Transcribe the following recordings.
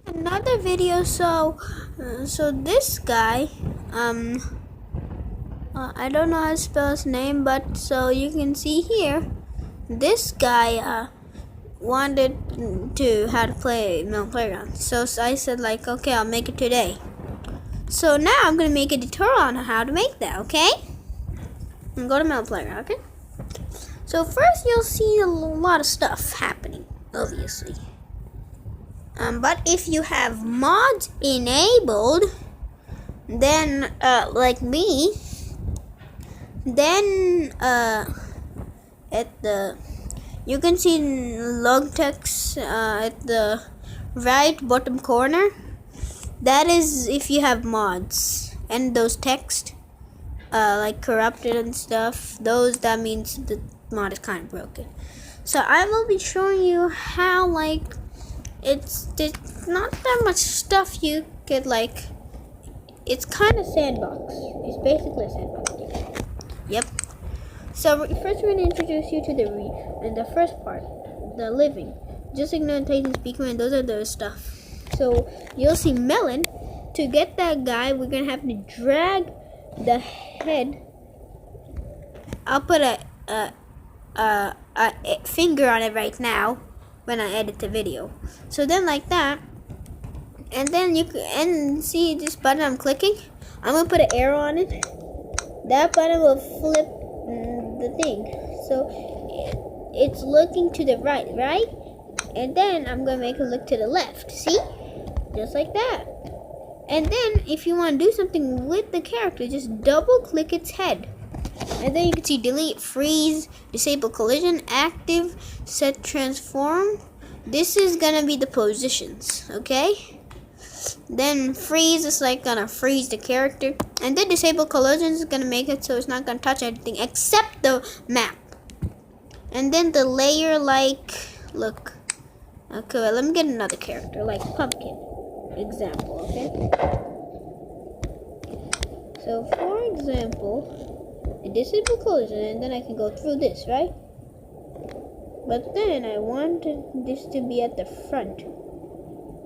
Another video. So this guy, I don't know how to spell his name, but so you can see here, this guy wanted to how to play Melon Playground. So I said like, okay, I'll make it today. So now I'm gonna make a tutorial on how to make that. Okay, and go to Melon Playground. Okay. So first you'll see a lot of stuff happening, obviously. But if you have mods enabled, then like me, then you can see log text at the right bottom corner. That is if you have mods, and those text like corrupted and stuff, that means the mod is kind of broken. So I will be showing you how there's not that much stuff you could it's kind of sandbox. It's basically a sandbox. Yep. So first we're going to introduce you to the first part, the living. Just ignore Titan speaker, and those are the stuff. So you'll see melon. To get that guy, we're going to have to drag the head. I'll put a finger on it right now when I edit the video. So then like that, and then you can see this button I'm clicking. I'm gonna put an arrow on it. That button will flip the thing, so it's looking to the right, and then I'm gonna make it look to the left. See, just like that. And then if you want to do something with the character, just double click its head. And then you can see delete, freeze, disable collision, active, set transform. This is gonna be the positions, okay? Then freeze is like gonna freeze the character. And then disable collisions is gonna make it so it's not gonna touch anything except the map. And then the layer look. Okay, well, let me get another character like pumpkin. Example, okay? So for example, I disable collision, and then I can go through this, right? But then I wanted this to be at the front,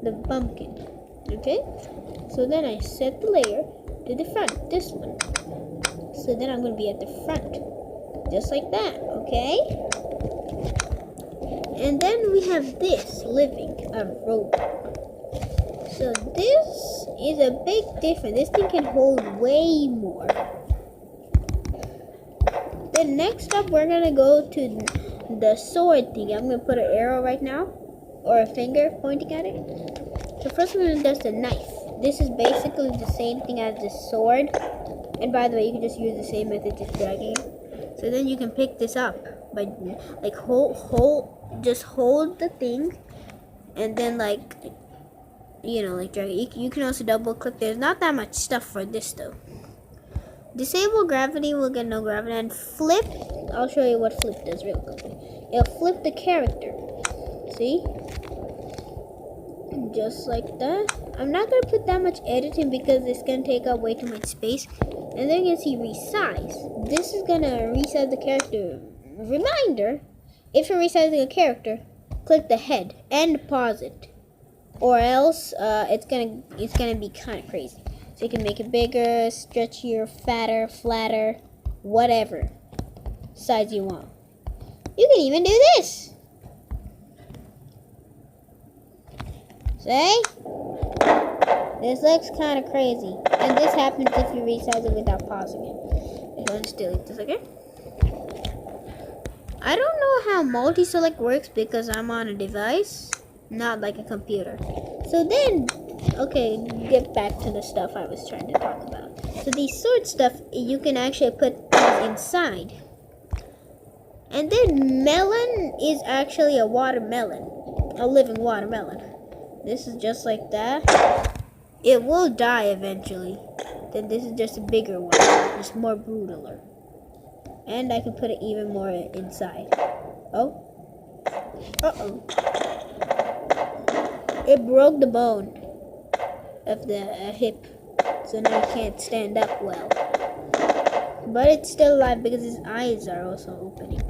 the pumpkin, okay? So then I set the layer to the front, this one. So then I'm going to be at the front, just like that, okay? And then we have this, living, a robot. So this is a big difference. This thing can hold way more. Then next up, we're gonna go to the sword thing. I'm gonna put an arrow right now, or a finger pointing at it. So first we're gonna do the knife. This is basically the same thing as the sword. And by the way, you can just use the same method, just dragging it. So then you can pick this up by just hold the thing, and then drag it. You can also double click. There's not that much stuff for this though. Disable gravity, will get no gravity, and flip. I'll show you what flip does real quickly. It'll flip the character. See? Just like that. I'm not gonna put that much editing because it's gonna take up way too much space. And then you can see resize. This is gonna resize the character. Reminder: if you're resizing a character, click the head and pause it, or else it's gonna be kind of crazy. So you can make it bigger, stretchier, fatter, flatter, whatever size you want. You can even do this. See? This looks kind of crazy. And this happens if you resize it without pausing it. If you delete this, okay? I don't know how multi-select works because I'm on a device, not like a computer. So then, okay, get back to the stuff I was trying to talk about. So these sword stuff, you can actually put inside. And then melon is actually a watermelon, a living watermelon. This is just like that. It will die eventually. Then this is just a bigger one, just more brutaler. And I can put it even more inside. Oh. Uh-oh. It broke the bone of the hip, so now he can't stand up well. But it's still alive because his eyes are also opening.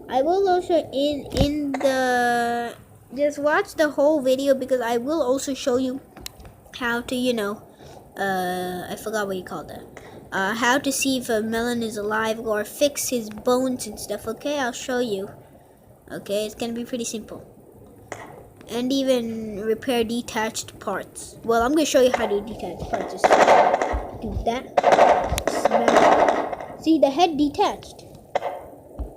I will also in the just watch the whole video because I will also show you how to, I forgot what you called that. How to see if a melon is alive or fix his bones and stuff. Okay, I'll show you. Okay, it's gonna be pretty simple. And even repair detached parts. Well, I'm gonna show you how to detach parts. Just do that. Smash. See, the head detached.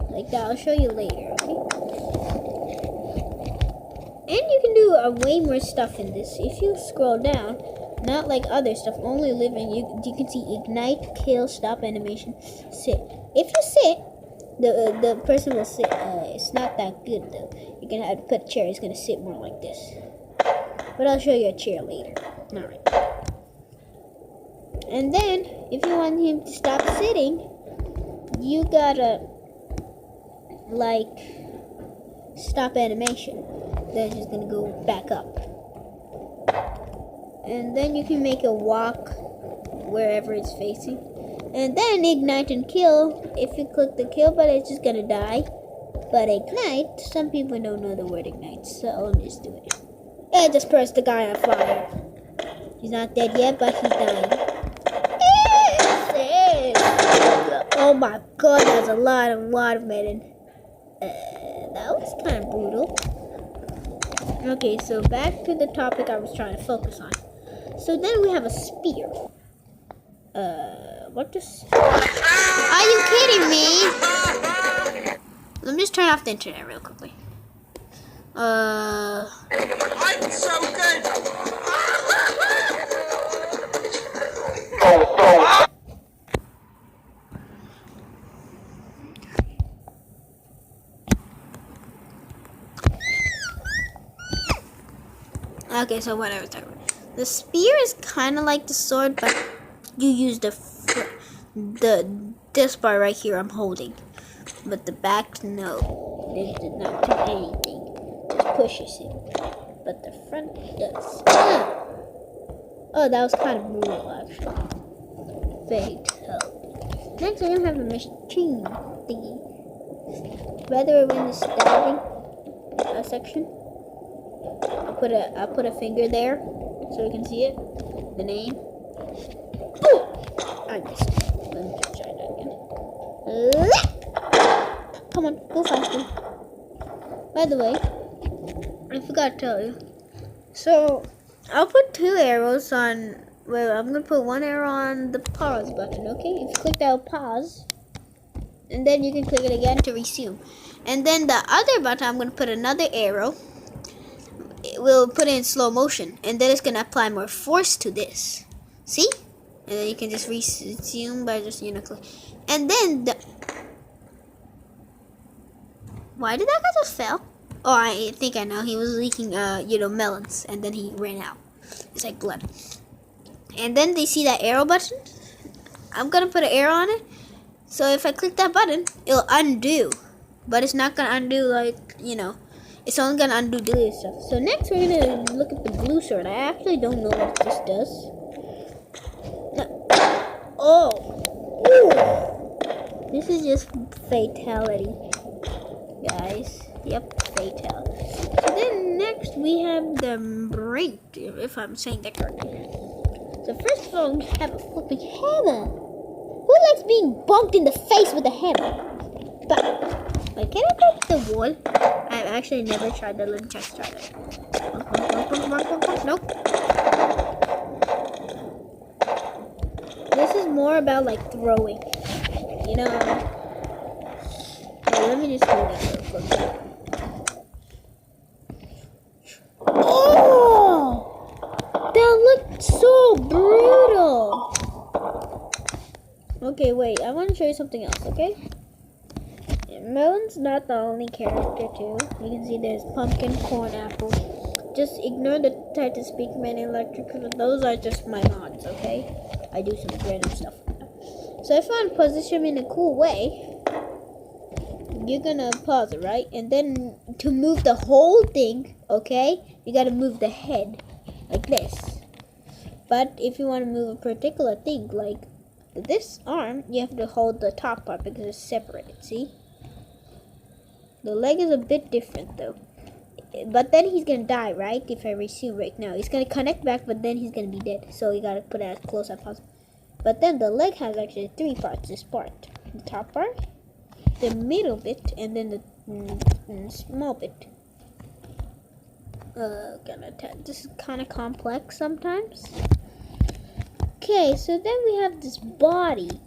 Like that. I'll show you later. Okay. And you can do way more stuff in this. If you scroll down, not like other stuff, only living, you can see ignite, kill, stop animation, sit. If you sit, the person will sit. It's not that good though. You're gonna have to put a chair. It's gonna sit more like this. But I'll show you a chair later. Alright. And then, if you want him to stop sitting, you gotta like stop animation. Then it's just gonna go back up. And then you can make it walk wherever it's facing. And then ignite and kill. If you click the kill button, it's just gonna die. But ignite, some people don't know the word ignite, so I'll just do it. And just press the guy on fire. He's not dead yet, but he's dying. Oh my god, that's a lot of melon. That was kind of brutal. Okay, so back to the topic I was trying to focus on. So then we have a spear. What does... Are you kidding me? Let me just turn off the internet real quickly. I'm so good! Okay, so what I was talking about. The spear is kind of like the sword, but you use this part right here I'm holding. But the back, no. This did not do anything. Just pushes it. But the front does. Ah! Oh, that was kind of brutal, actually. Fatal. Next, we're gonna have a machine thingy. Whether we're in the stabbing section. I'll put a finger there so we can see it. The name. Ooh! I missed. Let me try that again. Come on, go faster. By the way, I forgot to tell you. So I'll put 2 arrows on. Well, I'm gonna put 1 arrow on the pause button. Okay, if you click that pause, and then you can click it again to resume. And then the other button, I'm gonna put another arrow. We'll put it in slow motion, and then it's gonna apply more force to this. See? And then you can just resume by just click. And then the... Why did that guy just fail? Oh, I think I know. He was leaking, melons, and then he ran out. It's like blood. And then they see that arrow button. I'm gonna put an arrow on it. So if I click that button, it'll undo, but it's not gonna undo like It's only gonna undo deleted stuff. So next we're gonna look at the blue sword. I actually don't know what this does. No. Oh. Ooh. This is just fatality, guys. Yep, fatality. So then next we have the brink, if I'm saying that correctly. So first of all, we have a flipping hammer. Who likes being bumped in the face with a hammer? But wait, can I break the wall? I've actually never tried that. Let me just try that. Nope. This is more about like throwing. Let me just do that real quick. Oh! That looked so brutal! Okay, wait. I want to show you something else, okay? Melon's not the only character too. You can see there's pumpkin, corn, apple. Just ignore the Titan Speakman electric, because those are just my mods, okay? I do some random stuff. So if I want to position him in a cool way, you're gonna pause it, right? And then to move the whole thing, okay, you gotta move the head like this. But if you want to move a particular thing, like this arm, you have to hold the top part because it's separated, see? The leg is a bit different though. but then he's gonna die, right? If I resume right now, he's gonna connect back, but then he's gonna be dead. So you gotta put it as close as possible. But then the leg has actually 3 parts. This part, the top part, the middle bit, and then the small bit. This is kind of complex sometimes. Okay, so then we have this body,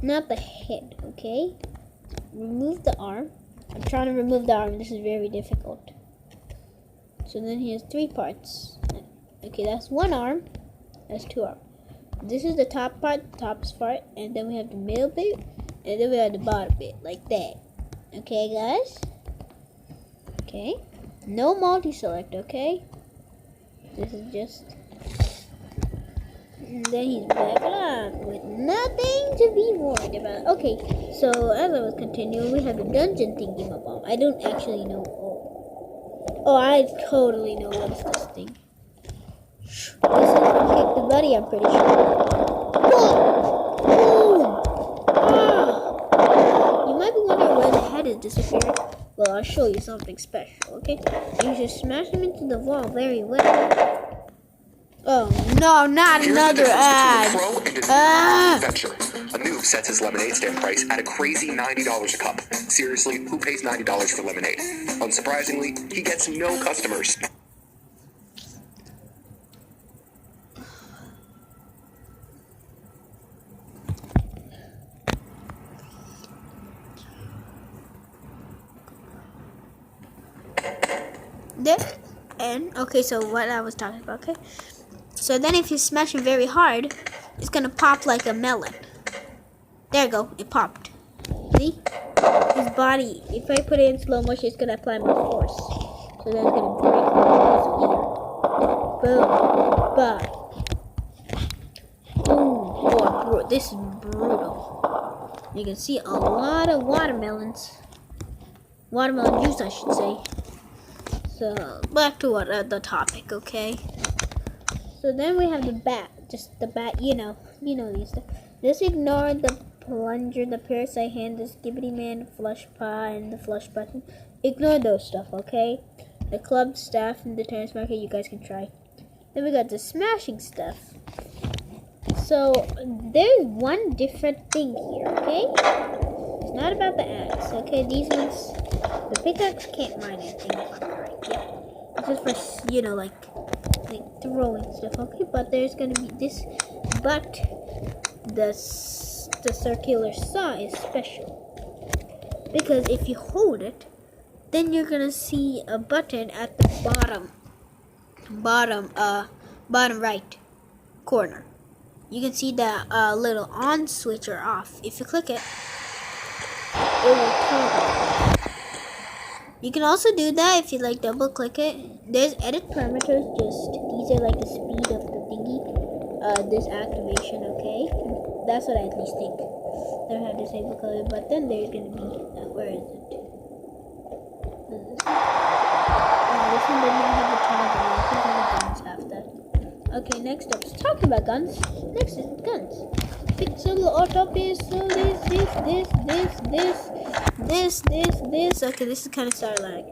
not the head. Okay, remove the arm. I'm trying to remove the arm. This is very difficult. So then he has 3 parts. Okay, that's 1 arm. That's 2 arms. This is the top part, the top part, and then we have the middle bit, and then we have the bottom bit, like that. Okay, guys? Okay. No multi-select, okay? This is just... And then he's back on with nothing to be worried about. Okay, so as I was continuing, we have the dungeon thingy bomb. I don't actually know. Oh, I totally know what's this thing. This is to kick the buddy, I'm pretty sure. Boom! Ah! You might be wondering where the head is disappearing. Well, I'll show you something special, okay? You should smash him into the wall very well. Oh, no, not another ad. Venture. A noob sets his lemonade stand price at a crazy $90 a cup. Seriously, who pays $90 for lemonade? Unsurprisingly, he gets no customers. There, and okay, so what I was talking about, okay? So then if you smash it very hard, it's gonna pop like a melon. There you go, it popped. See? His body, if I put it in slow motion, it's gonna apply more force. So then it's gonna break his ear. Boom. Bah. Boom. Oh, this is brutal. You can see a lot of watermelons. Watermelon juice, I should say. So, back to the topic, okay? So then we have the bat. Just the bat, you know these stuff. Just ignore the plunger, the parasite hand, the skibbity man, the flush paw, and the flush button. Ignore those stuff, okay? The club staff and the tennis market, you guys can try. Then we got the smashing stuff. So, there's one different thing here, okay? It's not about the axe, okay? These ones, the pickaxe can't mine anything. Right, yeah. It's just for, like throwing stuff, okay? But there's gonna be this, but the circular saw is special. Because if you hold it, then you're gonna see a button at the bottom right corner. You can see that little on switch or off. If you click it, it will turn. You can also do that if you like double click it. There's edit parameters, these are like the speed of the thingy. This activation, okay? That's what I at least think. They have disabled color, but then there's gonna be, where is it? This one does not have the toggle. I think all the guns have that. Okay, next up, talking about guns. Next is guns. Pixel auto pistol, this. Okay, this is kind of started lag.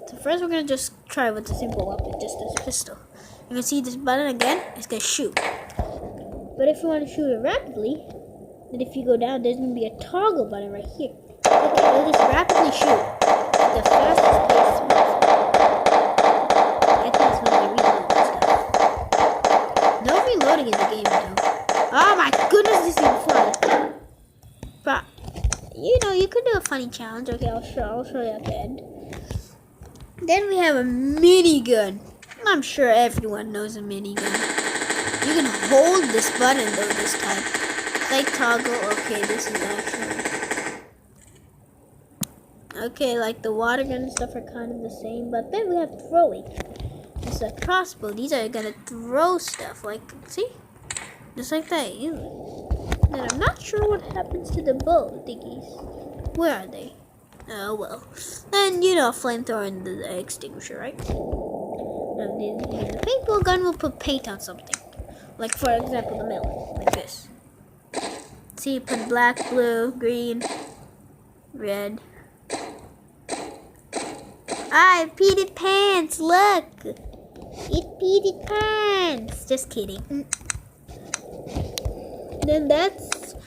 So first we're gonna just try with a simple weapon, just this pistol. You can see this button again, it's gonna shoot. But if you want to shoot it rapidly, then if you go down, there's gonna be a toggle button right here. Okay, it'll just rapidly shoot at the fastest pace possible. I think it's when they reload this stuff. No reloading in the game though. Oh my goodness, this is even fun. But you could do a funny challenge. Okay, I'll show you at the end. Then we have a minigun. I'm sure everyone knows a minigun. You can hold this button though this time. Like toggle. Okay, this is actually okay. Like the water gun and stuff are kind of the same, but then we have throwing. It's a crossbow. These are gonna throw stuff. Like, see, just like that. Then I'm not sure what happens to the bow thingies. Where are they? Oh well. And flamethrower and the extinguisher, right? Now the paintball gun will put paint on something. Like for example, the melon, like this. See, you put black, blue, green, red. I peed it pants. Look. It peed it pants. Just kidding. Then that's